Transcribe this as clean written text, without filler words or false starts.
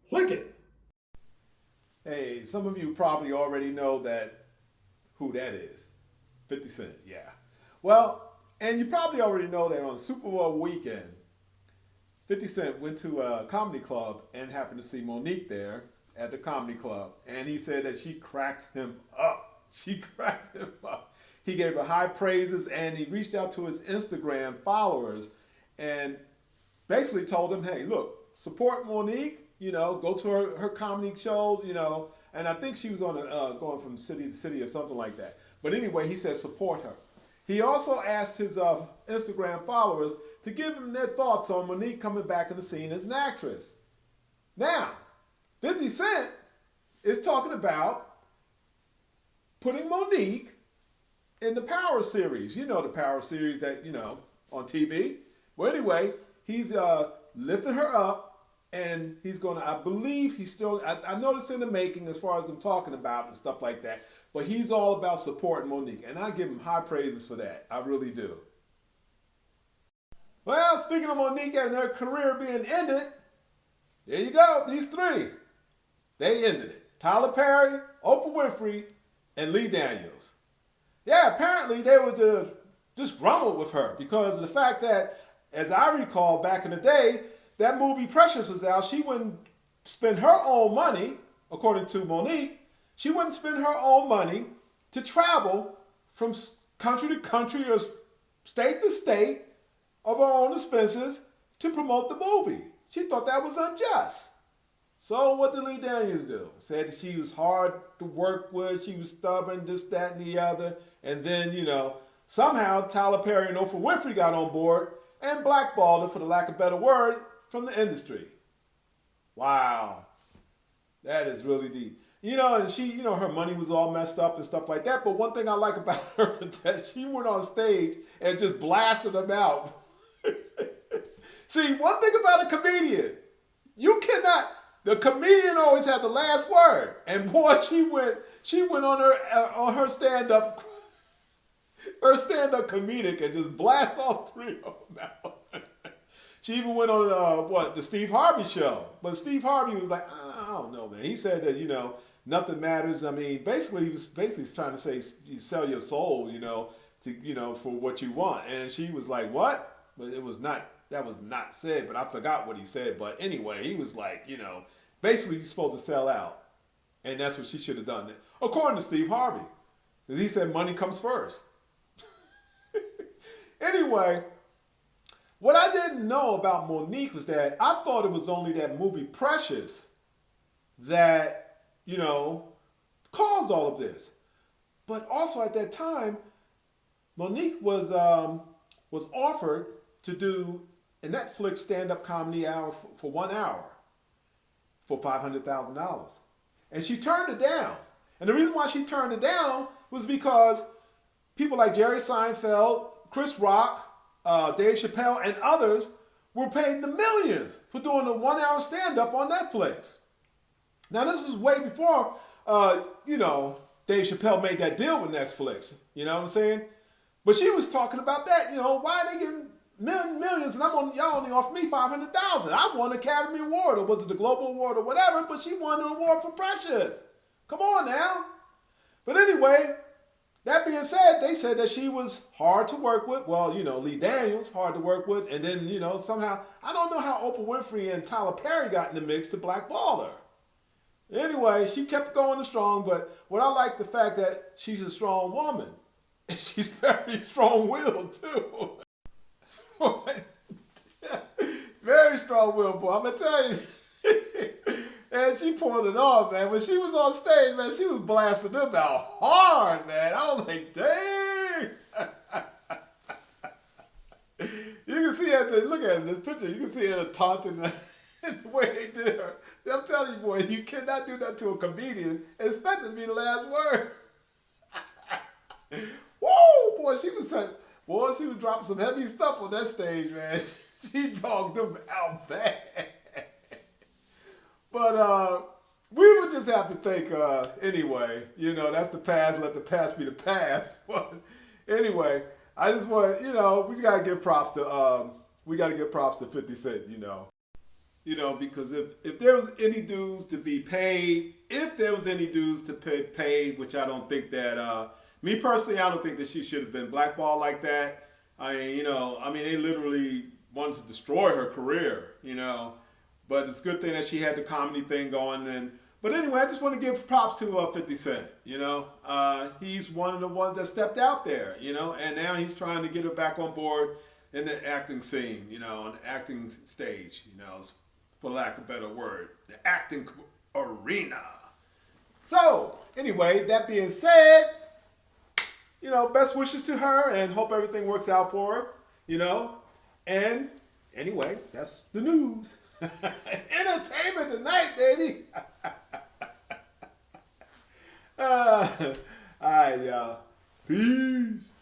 Click it. Hey, some of you probably already know that who that is. 50 Cent, yeah. Well, and you probably already know that on Super Bowl weekend, 50 Cent went to a comedy club and happened to see Monique there at the comedy club. And he said that she cracked him up. She cracked him up. He gave her high praises and he reached out to his Instagram followers and basically told them, hey, look, support Monique, go to her comedy shows, and I think she was on going from city to city or something like that. But anyway, he said support her. He also asked his Instagram followers to give him their thoughts on Monique coming back in the scene as an actress. Now, 50 Cent is talking about putting Monique in the Power series. You know the Power series that, on TV. Well, anyway, he's lifting her up and he's going to, I believe he's still, I know it's in the making as far as them talking about and stuff like that, but he's all about supporting Monique, and I give him high praises for that. I really do. Well, speaking of Monique and her career being ended, there you go, these three. They ended it. Tyler Perry, Oprah Winfrey, and Lee Daniels. Yeah, apparently they were just rumbled with her because of the fact that, as I recall back in the day, that movie Precious was out. She wouldn't spend her own money, according to Monique, she wouldn't spend her own money to travel from country to country or state to state of her own expenses to promote the movie. She thought that was unjust. So what did Lee Daniels do? Said that she was hard to work with, she was stubborn, this, that, and the other. And then, somehow Tyler Perry and Oprah Winfrey got on board and blackballed her, for the lack of a better word, from the industry. Wow. That is really deep. And she, her money was all messed up and stuff like that. But one thing I like about her is that she went on stage and just blasted them out. See, one thing about a comedian, the comedian always had the last word. And boy, she went on her stand-up comedic and just blast all three of them out. She even went on the Steve Harvey show. But Steve Harvey was like, I don't know, man. He said that, nothing matters. I mean, basically, he was trying to say you sell your soul, to for what you want. And she was like, what? But that was not said, but I forgot what he said. But anyway, he was like, basically you're supposed to sell out. And that's what she should have done, according to Steve Harvey. Because he said money comes first. Anyway, what I didn't know about Monique was that I thought it was only that movie Precious that, caused all of this. But also at that time, Monique was offered to do a Netflix stand-up comedy hour for 1 hour for $500,000. And she turned it down. And the reason why she turned it down was because people like Jerry Seinfeld, Chris Rock, Dave Chappelle, and others were paid the millions for doing a 1 hour stand-up on Netflix. Now, this was way before, Dave Chappelle made that deal with Netflix. You know what I'm saying? But she was talking about that. Why are they getting millions and y'all only offer me $500,000? I won an Academy Award, or was it the Global Award or whatever, but she won an award for Precious. Come on now. But anyway, that being said, they said that she was hard to work with. Well, Lee Daniels, hard to work with. And then, somehow, I don't know how Oprah Winfrey and Tyler Perry got in the mix to blackball her. Anyway, she kept going strong, but what I like the fact that she's a strong woman. And she's very strong-willed, too. Very strong-willed, boy. I'm going to tell you. And she pulled it off, man. When she was on stage, man, she was blasting them out hard, man. I was like, dang. You can see look at it in this picture. You can see her taunting the way they did her. I'm telling you, boy, you cannot do that to a comedian and expect it to be the last word. Whoa, boy, she was dropping some heavy stuff on that stage, man. She dogged them out bad. But we would just have to think, anyway, that's the past, let the past be the past. But anyway, I just want, we gotta give props to 50 Cent, because if there was any dues to be paid, if there was any dues to pay paid, which I don't think that, me personally, I don't think that she should have been blackballed like that. They literally wanted to destroy her career, But it's a good thing that she had the comedy thing going. But anyway, I just want to give props to 50 Cent. He's one of the ones that stepped out there. And now he's trying to get her back on board in the acting scene. On the acting stage. For lack of a better word, the acting arena. So anyway, that being said, best wishes to her and hope everything works out for her. And anyway, that's the news. Entertainment tonight, baby. All right, y'all. Peace.